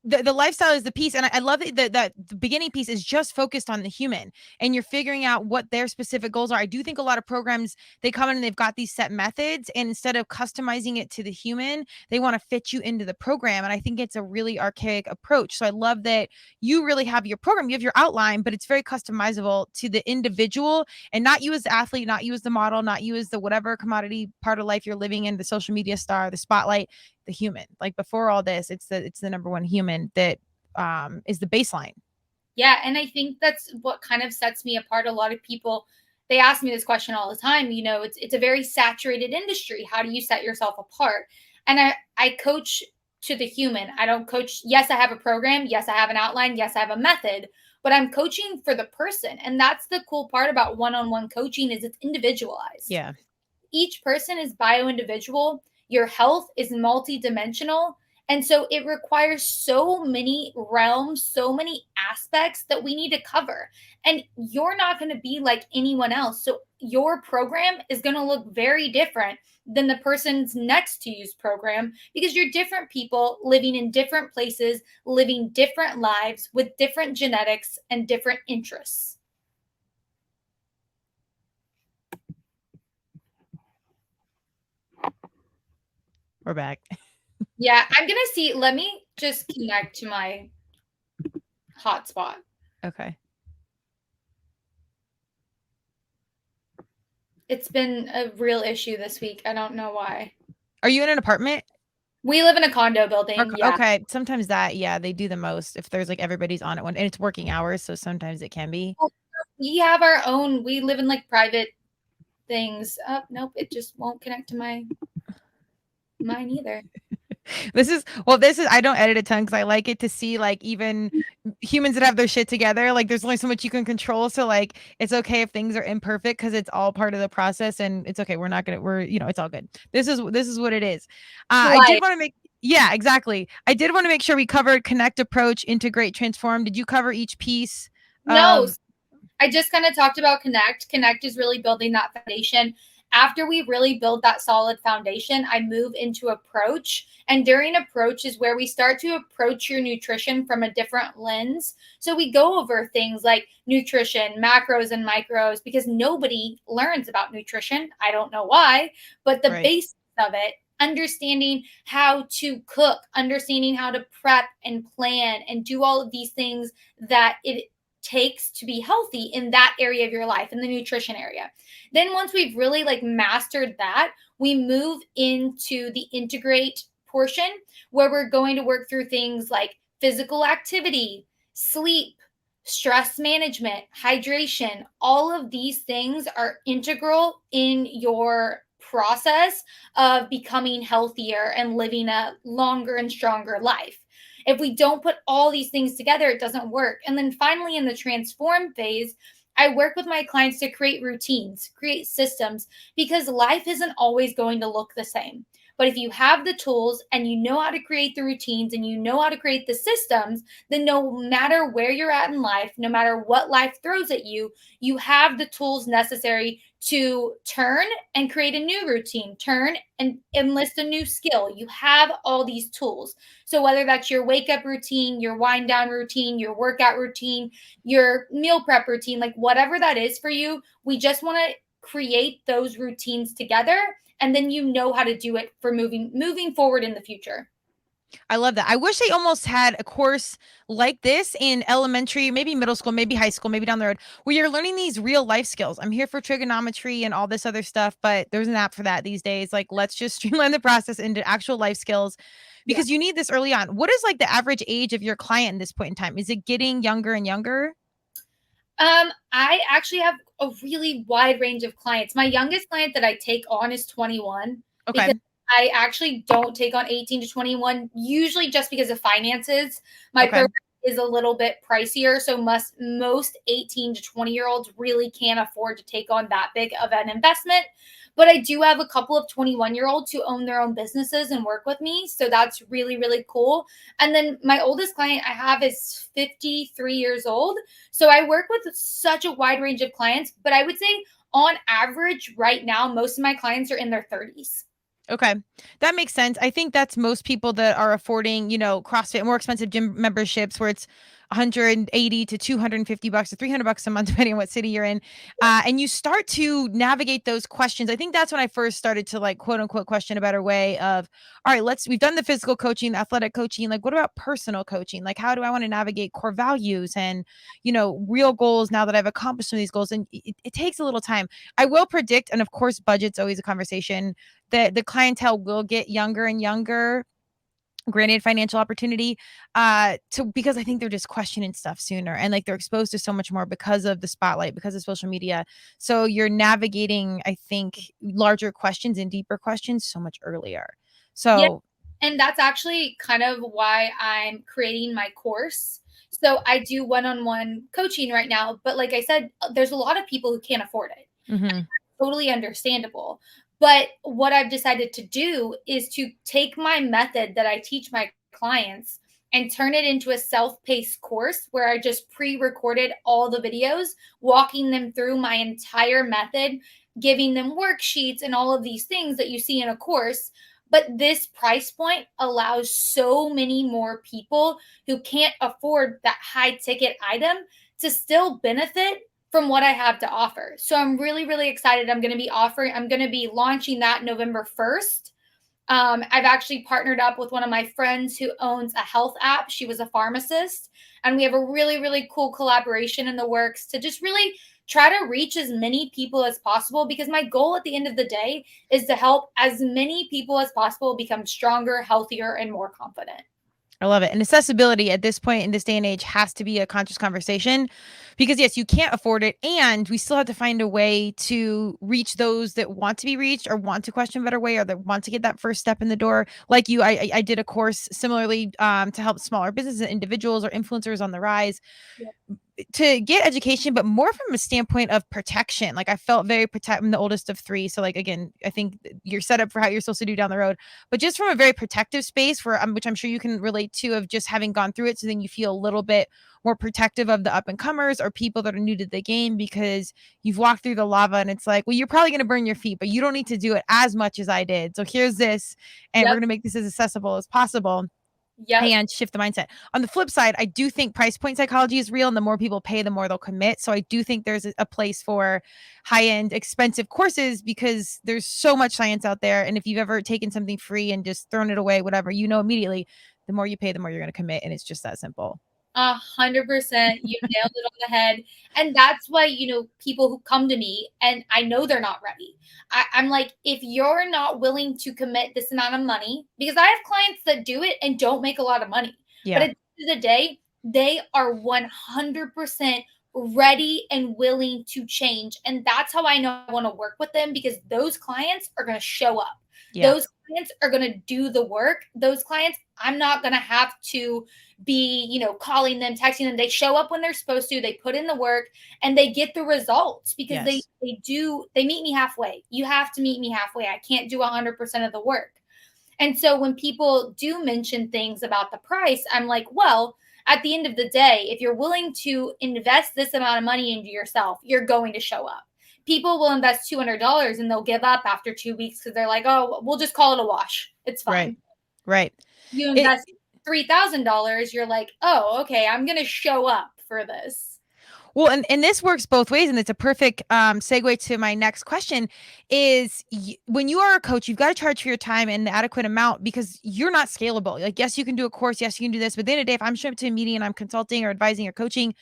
S2: The lifestyle is the piece, and I love it that the beginning piece is just focused on the human, and you're figuring out what their specific goals are. I do think a lot of programs, they come in and they've got these set methods, and instead of customizing it to the human, they want to fit you into the program, and I think it's a really archaic approach. So I love that you really have your program, you have your outline, but it's very customizable to the individual, and not you as the athlete, not you as the model, not you as the whatever commodity part of life you're living in, the social media star, the spotlight. The human, like before all this, it's the number one human that is the baseline.
S3: Yeah, and I think that's what kind of sets me apart. A lot of people, they ask me this question all the time. You know, it's a very saturated industry. How do you set yourself apart? And I coach to the human. I don't coach. Yes, I have a program. Yes, I have an outline. Yes, I have a method. But I'm coaching for the person, and that's the cool part about one-on-one coaching is it's individualized.
S2: Yeah.
S3: Each person is bio-individual. Your health is multidimensional. And so it requires so many realms, so many aspects that we need to cover. And you're not going to be like anyone else. So your program is going to look very different than the person's next to you's program because you're different people living in different places, living different lives with different genetics and different interests.
S2: We're back.
S3: Yeah, I'm going to see. Let me just connect to my hotspot.
S2: Okay.
S3: It's been a real issue this week. I don't know why.
S2: Are you in an apartment?
S3: We live in a condo building.
S2: Okay.
S3: Yeah.
S2: Okay. Sometimes they do the most if there's like everybody's on at one, and it's working hours, so sometimes it can be.
S3: We have our own. We live in like private things. Oh, nope, it just won't connect to mine either.
S2: This is I don't edit a ton because I like it to see like even humans that have their shit together. Like there's only so much you can control. So like it's okay if things are imperfect because it's all part of the process, and it's okay. It's all good. This is what it is. I did want to make exactly. I did want to make sure we covered connect, approach, integrate, transform. Did you cover each piece?
S3: No, I just kind of talked about connect. Connect is really building that foundation. After we really build that solid foundation, I move into approach. And during approach is where we start to approach your nutrition from a different lens. So we go over things like nutrition, macros and micros, because nobody learns about nutrition. I don't know why, but the basics of it, understanding how to cook, understanding how to prep and plan and do all of these things that it takes to be healthy in that area of your life, in the nutrition area. Then once we've really like mastered that, we move into the integrate portion where we're going to work through things like physical activity, sleep, stress management, hydration. All of these things are integral in your process of becoming healthier and living a longer and stronger life. If we don't put all these things together, it doesn't work. And then finally, in the transform phase, I work with my clients to create routines, create systems, because life isn't always going to look the same. But if you have the tools and you know how to create the routines and you know how to create the systems, then no matter where you're at in life, no matter what life throws at you, you have the tools necessary to turn and create a new routine, turn and enlist a new skill. You have all these tools. So whether that's your wake up routine, your wind down routine, your workout routine, your meal prep routine, like whatever that is for you, we just want to create those routines together, and then you know how to do it for moving forward in the future.
S2: I love that. I wish they almost had a course like this in elementary, maybe middle school, maybe high school, maybe down the road, where you're learning these real life skills. I'm here for trigonometry and all this other stuff, but there's an app for that these days. Like, let's just streamline the process into actual life skills because you need this early on. What is like the average age of your client at this point in time? Is it getting younger and younger?
S3: I actually have a really wide range of clients. My youngest client that I take on is 21
S2: Okay.
S3: because I actually don't take on 18 to 21, usually just because of finances. My program is a little bit pricier, so most 18 to 20-year-olds really can't afford to take on that big of an investment. But I do have a couple of 21-year-olds who own their own businesses and work with me, so that's really, really cool. And then my oldest client I have is 53 years old. So I work with such a wide range of clients, but I would say on average right now, most of my clients are in their 30s.
S2: Okay. That makes sense. I think that's most people that are affording, CrossFit, more expensive gym memberships where it's 180 to 250 bucks to 300 bucks a month, depending on what city you're in. And you start to navigate those questions. I think that's when I first started to like quote unquote question a better way of, all right, we've done the physical coaching, the athletic coaching. Like, what about personal coaching? Like, how do I want to navigate core values and, real goals now that I've accomplished some of these goals? And it takes a little time. I will predict, and of course, budget's always a conversation, that the clientele will get younger and younger, granted financial opportunity, because I think they're just questioning stuff sooner and like they're exposed to so much more because of the spotlight, because of social media. So you're navigating, I think, larger questions and deeper questions so much earlier. So
S3: and that's actually kind of why I'm creating my course. So I do one-on-one coaching right now, but like I said, there's a lot of people who can't afford it.
S2: mm-hmm.
S3: Totally understandable. But what I've decided to do is to take my method that I teach my clients and turn it into a self-paced course where I just pre-recorded all the videos, walking them through my entire method, giving them worksheets and all of these things that you see in a course. But this price point allows so many more people who can't afford that high ticket item to still benefit from what I have to offer. So I'm really, really excited. I'm going to be launching that November 1st. I've actually partnered up with one of my friends who owns a health app. She was a pharmacist, and we have a really, really cool collaboration in the works to just really try to reach as many people as possible, because my goal at the end of the day is to help as many people as possible become stronger, healthier, and more confident.
S2: I love it. And accessibility at this point in this day and age has to be a conscious conversation because, yes, you can't afford it. And we still have to find a way to reach those that want to be reached or want to question a better way or that want to get that first step in the door. Like you, I did a course similarly to help smaller businesses and individuals or influencers on the rise.
S3: Yep.
S2: To get education, but more from a standpoint of protection. Like I felt very I'm the oldest of three. So like, again, I think you're set up for how you're supposed to do down the road, but just from a very protective space where, which I'm sure you can relate to, of just having gone through it. So then you feel a little bit more protective of the up and comers or people that are new to the game because you've walked through the lava and it's like, well, you're probably going to burn your feet, but you don't need to do it as much as I did. So here's this, and we're going to make this as accessible as possible. And shift the mindset. On the flip side, I do think price point psychology is real, and the more people pay, the more they'll commit. So I do think there's a place for high-end, expensive courses because there's so much science out there. And if you've ever taken something free and just thrown it away, whatever, immediately, the more you pay, the more you're going to commit. And it's just that simple.
S3: 100%. You nailed it on the head. And that's why, people who come to me and I know they're not ready. I'm like, if you're not willing to commit this amount of money, because I have clients that do it and don't make a lot of money.
S2: Yeah.
S3: But at the end of the day, they are 100% ready and willing to change. And that's how I know I want to work with them, because those clients are going to show up.
S2: Yeah.
S3: Those clients are going to do the work. Those clients, I'm not going to have to be, calling them, texting them. They show up when they're supposed to, they put in the work, and they get the results because they meet me halfway. You have to meet me halfway. I can't do 100% of the work. And so when people do mention things about the price, I'm like, well, at the end of the day, if you're willing to invest this amount of money into yourself, you're going to show up. People will invest $200 and they'll give up after 2 weeks because they're like, oh, we'll just call it a wash. It's fine.
S2: Right.
S3: You
S2: It,
S3: invest $3,000, you're like, oh, okay, I'm going to show up for this.
S2: Well, and this works both ways, and it's a perfect segue to my next question. Is when you are a coach, you've got to charge for your time in the adequate amount because you're not scalable. Like, yes, you can do a course, yes, you can do this, but at the end of the day, if I'm showing up to a meeting and I'm consulting or advising or coaching,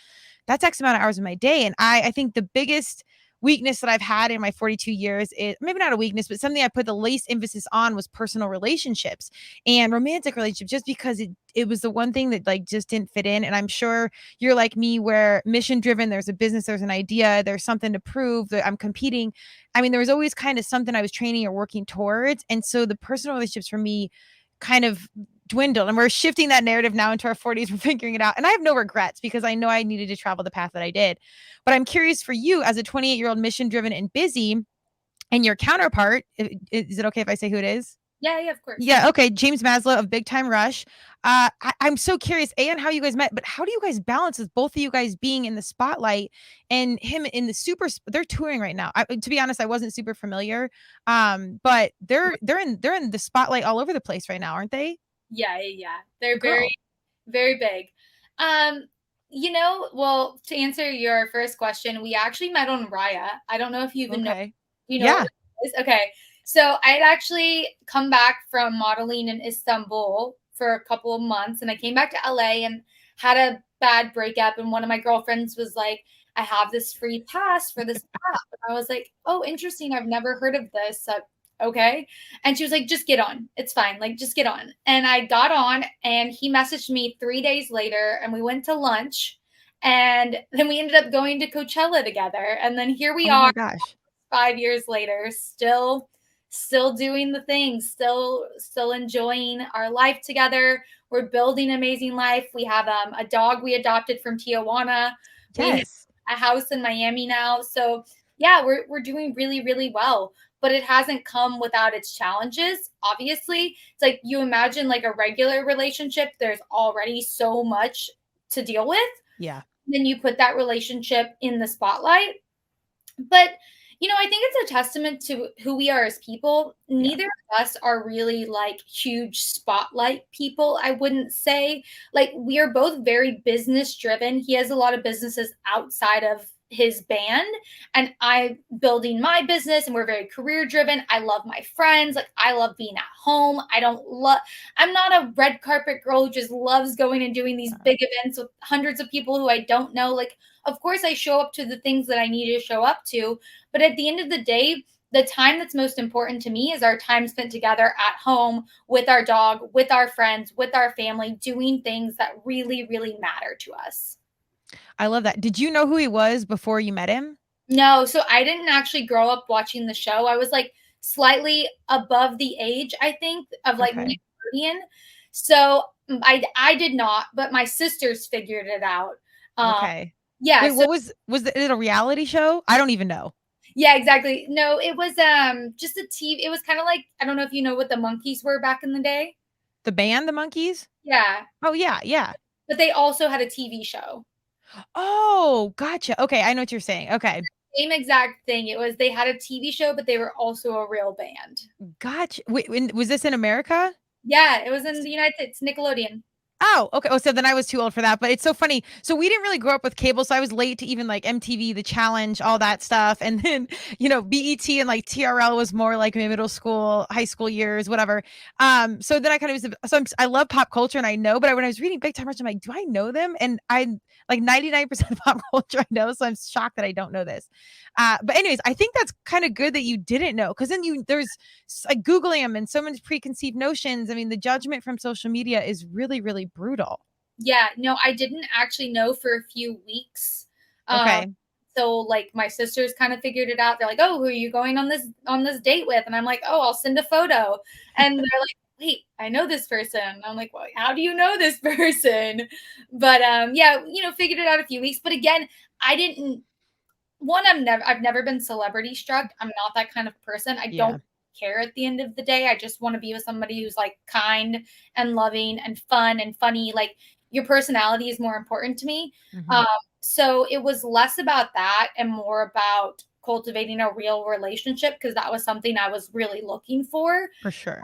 S2: that's X amount of hours of my day. And I think the biggest weakness that I've had in my 42 years is maybe not a weakness, but something I put the least emphasis on was personal relationships and romantic relationships, just because it was the one thing that like just didn't fit in. And I'm sure you're like me, where mission driven, there's a business, there's an idea, there's something to prove, that I'm competing. I mean, there was always kind of something I was training or working towards. And so the personal relationships for me kind of dwindled, and we're shifting that narrative now into our 40s. We're figuring it out, and I have no regrets because I know I needed to travel the path that I did. But I'm curious for you, as a 28-year-old mission driven and busy, and your counterpart, is it okay if I say who it is?
S3: Yeah, of course.
S2: Yeah, okay, James Maslow of Big Time Rush. I'm so curious, A, on how you guys met, but how do you guys balance with both of you guys being in the spotlight and him in the they're touring right now. To be honest, I wasn't super familiar. But they're in the spotlight all over the place right now, aren't they?
S3: Yeah. They're
S2: Girl.
S3: very, very big. Well, to answer your first question, we actually met on Raya. I don't know if you even know. You know
S2: Yeah.
S3: what it is? Okay. So I had actually come back from modeling in Istanbul for a couple of months, and I came back to LA and had a bad breakup. And one of my girlfriends was like, I have this free pass for this app. And I was like, oh, interesting. I've never heard of this. Okay. And she was like, just get on. It's fine. Like, just get on. And I got on, and he messaged me 3 days later, and we went to lunch. And then we ended up going to Coachella together. And then here we are,
S2: my gosh,
S3: 5 years later, still doing the things, still enjoying our life together. We're building an amazing life. We have a dog we adopted from Tijuana.
S2: Yes.
S3: We have a house in Miami now. So yeah, we're doing really, really well. But it hasn't come without its challenges. Obviously, it's like you imagine like a regular relationship, there's already so much to deal with.
S2: Yeah.
S3: Then you put that relationship in the spotlight. But I think it's a testament to who we are as people. Neither of us are really like huge spotlight people, I wouldn't say. Like, we are both very business driven. He has a lot of businesses outside of his band, and I'm building my business, and we're very career driven. I love my friends. Like, I love being at home. I'm not a red carpet girl who just loves going and doing these big events with hundreds of people who I don't know. Like, of course I show up to the things that I need to show up to, but at the end of the day, the time that's most important to me is our time spent together at home with our dog, with our friends, with our family, doing things that really, really matter to us.
S2: I love that. Did you know who he was before you met him?
S3: No, so I didn't actually grow up watching the show. I was like slightly above the age, I think, of like Nickelodeon. So I did not, but my sisters figured it out.
S2: Okay.
S3: Yeah.
S2: Wait, what was it a reality show? I don't even know.
S3: Yeah, exactly. No, it was just a TV. It was kind of like, I don't know if you know what the Monkees were back in the day.
S2: The band, the Monkees?
S3: Yeah.
S2: Oh, yeah.
S3: But they also had a TV show.
S2: Oh, gotcha. Okay, I know what you're saying. Okay.
S3: Same exact thing. They had a TV show, but they were also a real band.
S2: Gotcha. Wait, was this in America?
S3: Yeah, it was in the United States, Nickelodeon.
S2: Oh, okay. Oh, so then I was too old for that, but it's so funny. So we didn't really grow up with cable, so I was late to even like MTV, The Challenge, all that stuff. And then, BET and like TRL was more like my middle school, high school years, whatever. So then I kind of I love pop culture, and I know, but when I was reading Big Time Rush, I'm like, do I know them? And I like 99% of pop culture I know, so I'm shocked that I don't know this. But anyways, I think that's kind of good that you didn't know, because then there's like Googling them and so many preconceived notions. I mean, the judgment from social media is really, really brutal.
S3: Yeah, no, I didn't actually know for a few weeks.
S2: Okay.
S3: So like my sisters kind of figured it out. They're like, "Oh, who are you going on this date with?" And I'm like, "Oh, I'll send a photo." And they're like, "Wait, I know this person." And I'm like, "Well, how do you know this person?" But yeah, figured it out a few weeks. But again, I've never been celebrity struck. I'm not that kind of person. I don't care at the end of the day. I just want to be with somebody who's like kind and loving and fun and funny. Like your personality is more important to me.
S2: Mhm.
S3: So it was less about that and more about cultivating a real relationship, because that was something I was really looking for.
S2: For sure.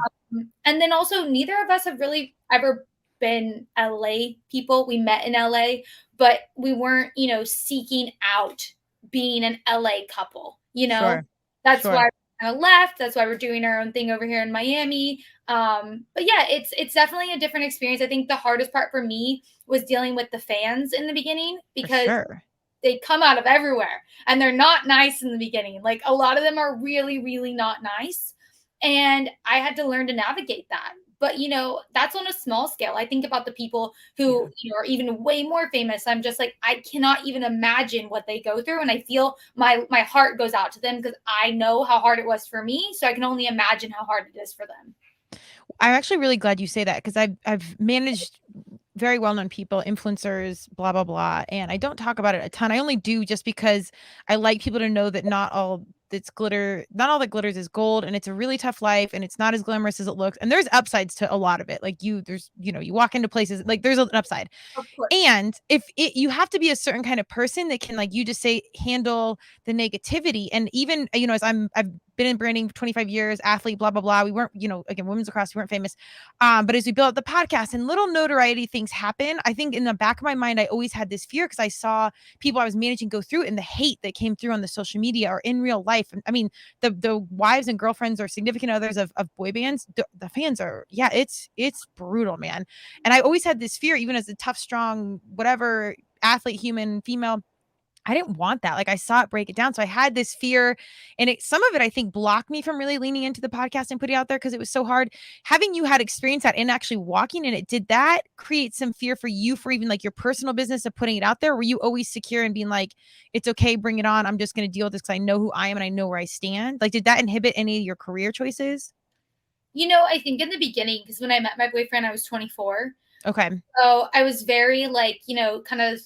S3: And then also, neither of us have really ever been LA people. We met in LA, but we weren't, seeking out being an LA couple,
S2: Sure.
S3: That's
S2: Sure.
S3: why we kind of left. That's why we're doing our own thing over here in Miami. But yeah, it's definitely a different experience. I think the hardest part for me was dealing with the fans in the beginning,
S2: For
S3: because
S2: sure.
S3: they come out of everywhere and they're not nice in the beginning. Like a lot of them are really, really not nice. And I had to learn to navigate that. But, that's on a small scale. I think about the people who are even way more famous. I'm just like, I cannot even imagine what they go through. And I feel my heart goes out to them, because I know how hard it was for me. So I can only imagine how hard it is for them.
S2: I'm actually really glad you say that, because I've managed very well-known people, influencers, blah, blah, blah. And I don't talk about it a ton. I only do just because I like people to know that not all that glitters is gold, and it's a really tough life, and it's not as glamorous as it looks. And there's upsides to a lot of it. Like you walk into places, like there's an upside.
S3: Of course.
S2: And you have to be a certain kind of person that can, like you just say, handle the negativity. And even, as I've been in branding for 25 years, athlete, blah, blah, blah. We weren't, again, women's lacrosse, we weren't famous. But as we built up the podcast and little notoriety things happen, I think in the back of my mind, I always had this fear, because I saw people I was managing go through it, and the hate that came through on the social media or in real life. And I mean, the wives and girlfriends or significant others of boy bands, the fans are, it's brutal, man. And I always had this fear, even as a tough, strong, whatever athlete, human, female. I didn't want that. Like I saw it break it down. So I had this fear, and some of it I think blocked me from really leaning into the podcast and putting it out there, because it was so hard. Having you had experience that and actually walking in it, did that create some fear for you for even like your personal business of putting it out there? Were you always secure and being like, it's okay, bring it on, I'm just going to deal with this because I know who I am and I know where I stand? Like, did that inhibit any of your career choices?
S3: I think in the beginning, because when I met my boyfriend, I was 24.
S2: Okay.
S3: So I was very like, kind of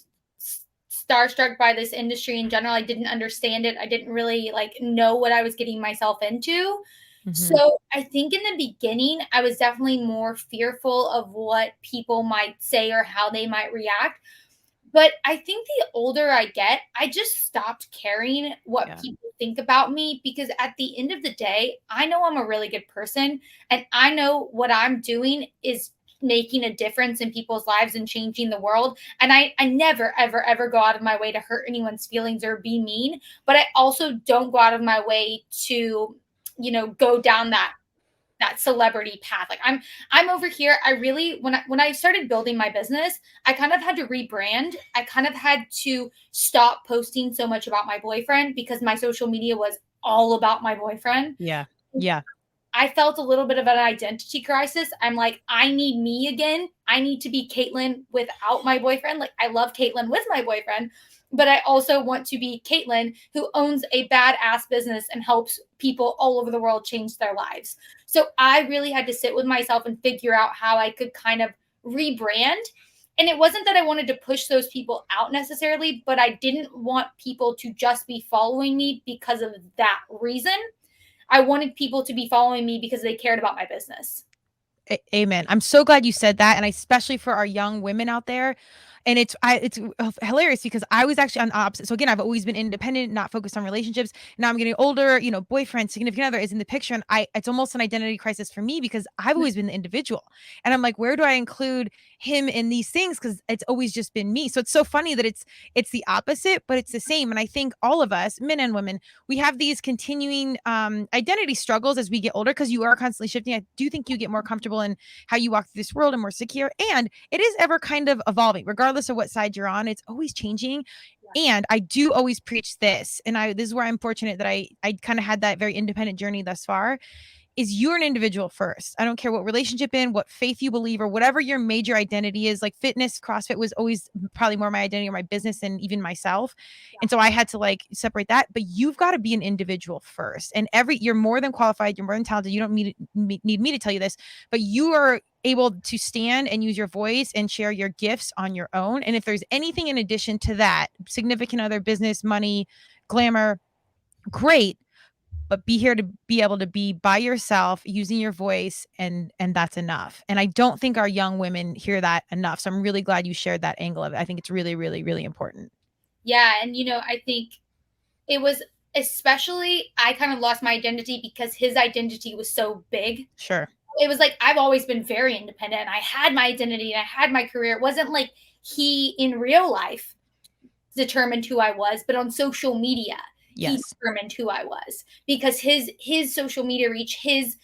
S3: starstruck by this industry in general. I didn't understand it. I didn't really like know what I was getting myself into.
S2: Mhm.
S3: So I think in the beginning, I was definitely more fearful of what people might say or how they might react. But I think the older I get, I just stopped caring what
S2: Yeah.
S3: people think about me, because at the end of the day, I know I'm a really good person, and I know what I'm doing is making a difference in people's lives and changing the world. And I never, ever, ever go out of my way to hurt anyone's feelings or be mean. But I also don't go out of my way to, go down that celebrity path. Like I'm over here. I really, when I started building my business, I kind of had to rebrand. I kind of had to stop posting so much about my boyfriend, because my social media was all about my boyfriend.
S2: Yeah. Yeah.
S3: I felt a little bit of an identity crisis. I'm like, I need me again. I need to be Caitlin without my boyfriend. Like, I love Caitlin with my boyfriend, but I also want to be Caitlin who owns a badass business and helps people all over the world change their lives. So I really had to sit with myself and figure out how I could kind of rebrand. And it wasn't that I wanted to push those people out necessarily, but I didn't want people to just be following me because of that reason. I wanted people to be following me because they cared about my business.
S2: Amen. I'm so glad you said that. And especially for our young women out there. And it's hilarious, because I was actually on the opposite. So again, I've always been independent, not focused on relationships. Now I'm getting older, boyfriend, significant other is in the picture. And it's almost an identity crisis for me, because I've always been the individual. And I'm like, where do I include him in these things? Because it's always just been me. So it's so funny that it's the opposite, but it's the same. And I think all of us, men and women, we have these continuing identity struggles as we get older, because you are constantly shifting. I do think you get more comfortable in how you walk through this world and more secure. And it is ever kind of evolving, regardless of what side you're on. It's always changing. Yeah. And I do always preach this. And this is where I'm fortunate that I kind of had that very independent journey thus far. Is you're an individual first. I don't care what relationship in, what faith you believe, or whatever your major identity is. Like fitness, CrossFit was always probably more my identity or my business than even myself. Yeah. And so I had to like separate that. But you've got to be an individual first. And you're more than qualified. You're more than talented. You don't need me to tell you this, but you are able to stand and use your voice and share your gifts on your own. And if there's anything in addition to that, significant other, business, money, glamour, great. but be here to be able to be by yourself using your voice, and that's enough. And I don't think our young women hear that enough. So I'm really glad you shared that angle of it. I think it's really, really, really important.
S3: Yeah. And, I think it was, especially, I kind of lost my identity because his identity was so big.
S2: Sure.
S3: It was like, I've always been very independent and I had my identity and I had my career. It wasn't like he in real life determined who I was, but on social media, he
S2: Yes.
S3: determined who I was because his social media reach, his,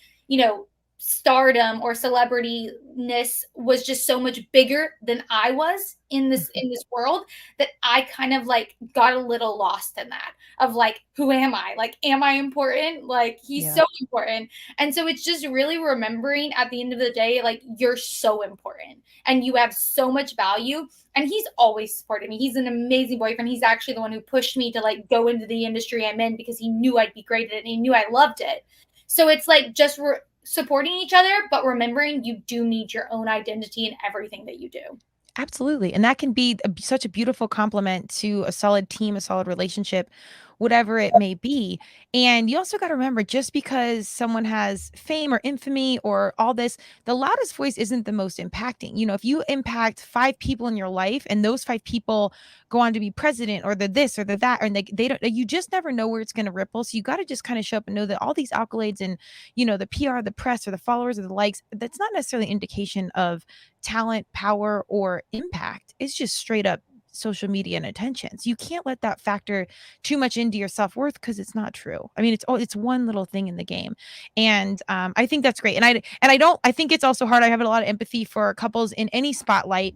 S3: stardom or celebrityness was just so much bigger than I was in this world, that I kind of like got a little lost in that of like, who am I? Like, am I important? Like, he's so important. And so it's just really remembering at the end of the day, like, you're so important and you have so much value. And he's always supported me. He's an amazing boyfriend. He's actually the one who pushed me to like go into the industry I'm in because he knew I'd be great at it and he knew I loved it. So it's like just supporting each other, but remembering you do need your own identity in everything that you do.
S2: Absolutely. And that can be such a beautiful compliment to a solid team, a solid relationship, whatever it may be. And you also got to remember, just because someone has fame or infamy or all this, the loudest voice isn't the most impacting. If you impact 5 people in your life and those 5 people go on to be president or the this or the that, and they don't, you just never know where it's going to ripple. So you got to just kind of show up and know that all these accolades and, the PR, the press, or the followers or the likes, that's not necessarily an indication of talent, power, or impact. It's just straight up social media and attention. So you can't let that factor too much into your self-worth, because it's not true. I mean, it's one little thing in the game. And I think that's great. And I think it's also hard. I have a lot of empathy for couples in any spotlight,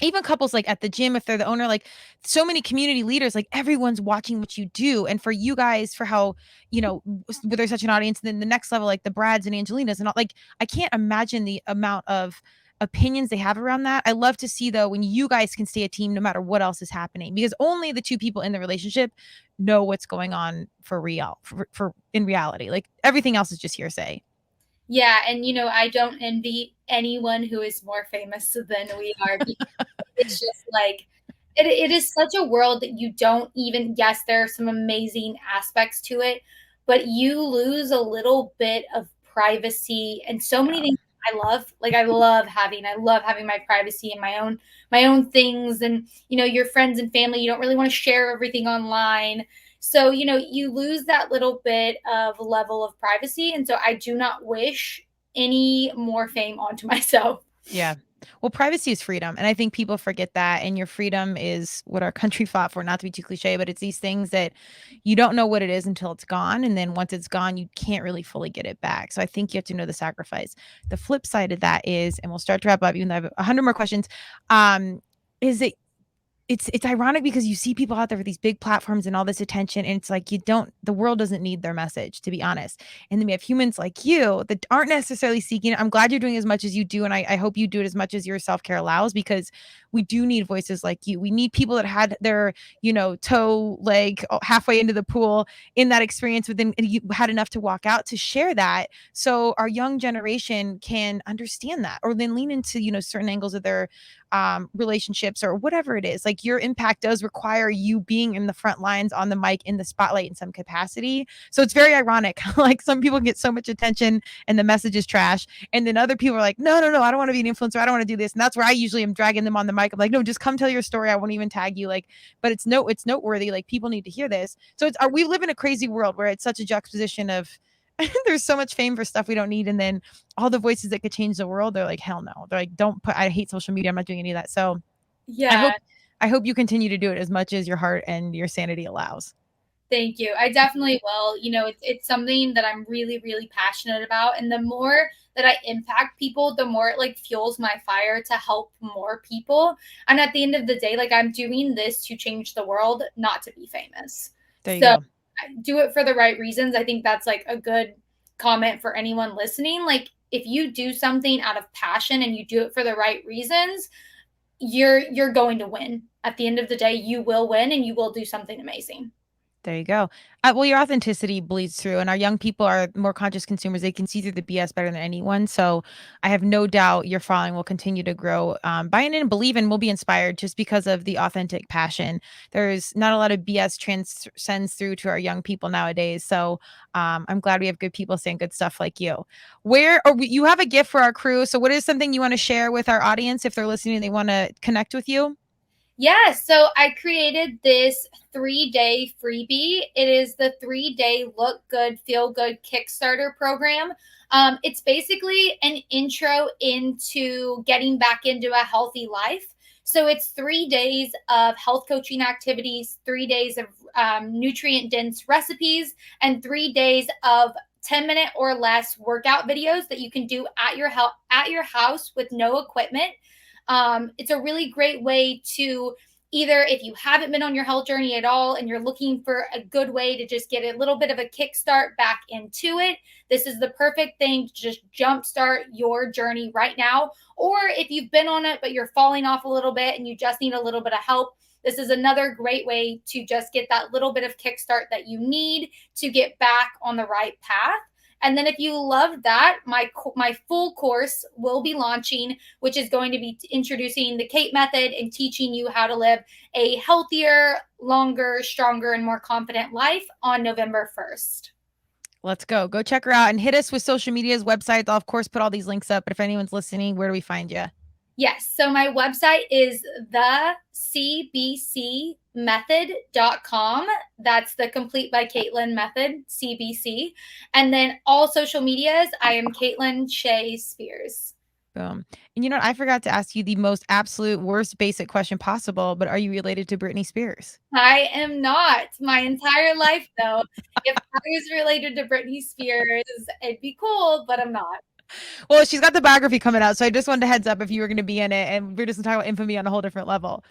S2: even couples like at the gym, if they're the owner, like so many community leaders, like everyone's watching what you do. And for you guys, for how, there's such an audience, and then the next level, like the Brads and Angelinas and all, like, I can't imagine the amount of opinions they have around that. I love to see, though, when you guys can stay a team no matter what else is happening, because only the 2 people in the relationship know what's going on for real, for in reality. Like everything else is just hearsay.
S3: Yeah. And, I don't envy anyone who is more famous than we are. It's just like, it is such a world that you don't even, yes, there are some amazing aspects to it, but you lose a little bit of privacy and so many things I love. Like I love having my privacy and my own things. And, your friends and family, you don't really want to share everything online. So, you lose that little bit of level of privacy. And so I do not wish any more fame onto myself.
S2: Yeah. Well, privacy is freedom. And I think people forget that. And your freedom is what our country fought for, not to be too cliche, but it's these things that you don't know what it is until it's gone. And then once it's gone, you can't really fully get it back. So I think you have to know the sacrifice. The flip side of that is, and we'll start to wrap up, even though I have 100 more questions, is that it's ironic, because you see people out there with these big platforms and all this attention, and it's like, the world doesn't need their message, to be honest. And then we have humans like you that aren't necessarily seeking it. I'm glad you're doing as much as you do, and I hope you do it as much as your self-care allows, because we do need voices like you. We need people that had their, toe leg halfway into the pool in that experience within, and you had enough to walk out to share that, so our young generation can understand that, or then lean into, certain angles of their relationships or whatever it is. Like your impact does require you being in the front lines, on the mic, in the spotlight in some capacity. So it's very ironic. Like some people get so much attention and the message is trash, and then other people are like, no, I don't want to be an influencer, I don't want to do this. And that's where I usually am dragging them on the mic. I'm like, no, just come tell your story, I won't even tag you. Like, but it's noteworthy. Like people need to hear this. So we live in a crazy world where it's such a juxtaposition of there's so much fame for stuff we don't need, and then all the voices that could change the world, they're like, hell no. They're like, I hate social media, I'm not doing any of that. So
S3: Yeah.
S2: I hope you continue to do it as much as your heart and your sanity allows.
S3: Thank you. I definitely will. It's something that I'm really, really passionate about. And the more that I impact people, the more it like fuels my fire to help more people. And at the end of the day, like I'm doing this to change the world, not to be famous.
S2: There you
S3: So
S2: go.
S3: do it for the right reasons. I think that's like a good comment for anyone listening. Like if you do something out of passion and you do it for the right reasons, you're going to win. At the end of the day, you will win and you will do something amazing.
S2: There you go. Well, your authenticity bleeds through, and our young people are more conscious consumers. They can see through the BS better than anyone. So I have no doubt your following will continue to grow. Buying in and believe in will be inspired just because of the authentic passion. There's not a lot of BS transcends through to our young people nowadays. So I'm glad we have good people saying good stuff like you. You have a gift for our crew. So what is something you want to share with our audience if they're listening and they want to connect with you?
S3: Yeah, so I created this 3-day freebie. It is the 3-day Look Good, Feel Good Kickstarter program. It's basically an intro into getting back into a healthy life. So it's 3 days of health coaching activities, 3 days of nutrient-dense recipes, and 3 days of 10-minute or less workout videos that you can do at your house with no equipment. It's a really great way to either, if you haven't been on your health journey at all and you're looking for a good way to just get a little bit of a kickstart back into it, this is the perfect thing to just jumpstart your journey right now. Or if you've been on it, but you're falling off a little bit and you just need a little bit of help, this is another great way to just get that little bit of kickstart that you need to get back on the right path. And then if you love that, my full course will be launching, which is going to be introducing the Kate method and teaching you how to live a healthier, longer, stronger, and more confident life on November 1st.
S2: Let's go. Go check her out and hit us with social media's websites. I'll, of course, put all these links up. But if anyone's listening, where do we find you?
S3: Yes. So my website is thecbcmethod.com. That's the Complete by Caitlin method, CBC. And then all social medias, I am Caitlin Shea Spears.
S2: Boom. And you know what? I forgot to ask you the most absolute worst basic question possible, but are you related to Britney Spears?
S3: I am not. My entire life, though. If I was related to Britney Spears, it'd be cool, but I'm not.
S2: Well, she's got the biography coming out, so I just wanted a heads up if you were going to be in it, and we're just talking about infamy on a whole different level.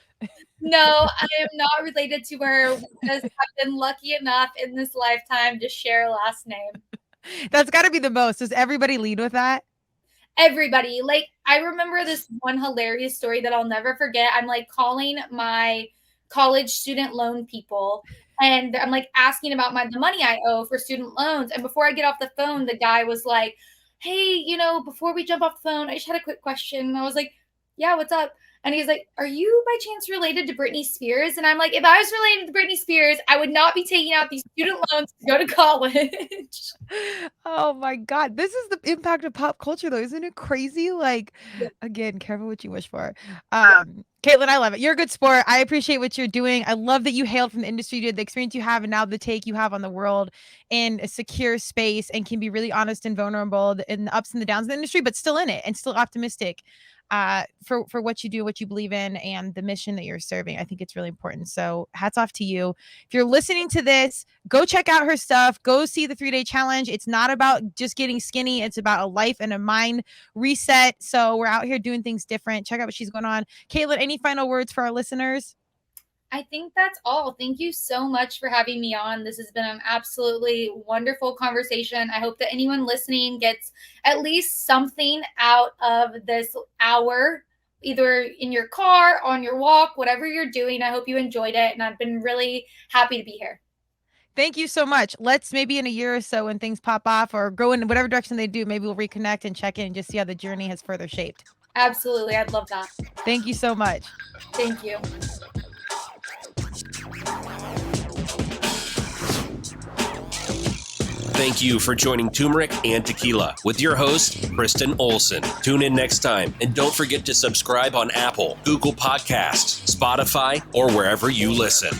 S3: No, I am not related to her because I've been lucky enough in this lifetime to share a last name.
S2: That's got to be the most. Does everybody lead with that?
S3: Everybody. Like, I remember this one hilarious story that I'll never forget. I'm like calling my college student loan people, and I'm like asking about the money I owe for student loans. And before I get off the phone, the guy was like, hey, before we jump off the phone, I just had a quick question. And I was like, yeah, what's up? And he's like, are you by chance related to Britney Spears? And I'm like, if I was related to Britney Spears, I would not be taking out these student loans to go to college.
S2: Oh my God. This is the impact of pop culture though. Isn't it crazy? Like, again, careful what you wish for. Caitlin, I love it. You're a good sport. I appreciate what you're doing. I love that you hailed from the industry, dude, the experience you have and now the take you have on the world in a secure space and can be really honest and vulnerable in the ups and the downs of the industry, but still in it and still optimistic for what you do, what you believe in, and the mission that you're serving. I think it's really important. So hats off to you. If you're listening to this, go check out her stuff. Go see the 3-day challenge. It's not about just getting skinny. It's about a life and a mind reset. So we're out here doing things different. Check out what she's going on. Caitlin, any final words for our listeners?
S3: I think that's all. Thank you so much for having me on. This has been an absolutely wonderful conversation. I hope that anyone listening gets at least something out of this hour, either in your car, on your walk, whatever you're doing. I hope you enjoyed it. And I've been really happy to be here.
S2: Thank you so much. Let's maybe in a year or so when things pop off or go in whatever direction they do, maybe we'll reconnect and check in and just see how the journey has further shaped.
S3: Absolutely. I'd love that.
S2: Thank you so much.
S3: Thank you.
S1: Thank you for joining Turmeric and Tequila with your host, Kristen Olson. Tune in next time, and don't forget to subscribe on Apple, Google Podcasts, Spotify, or wherever you listen.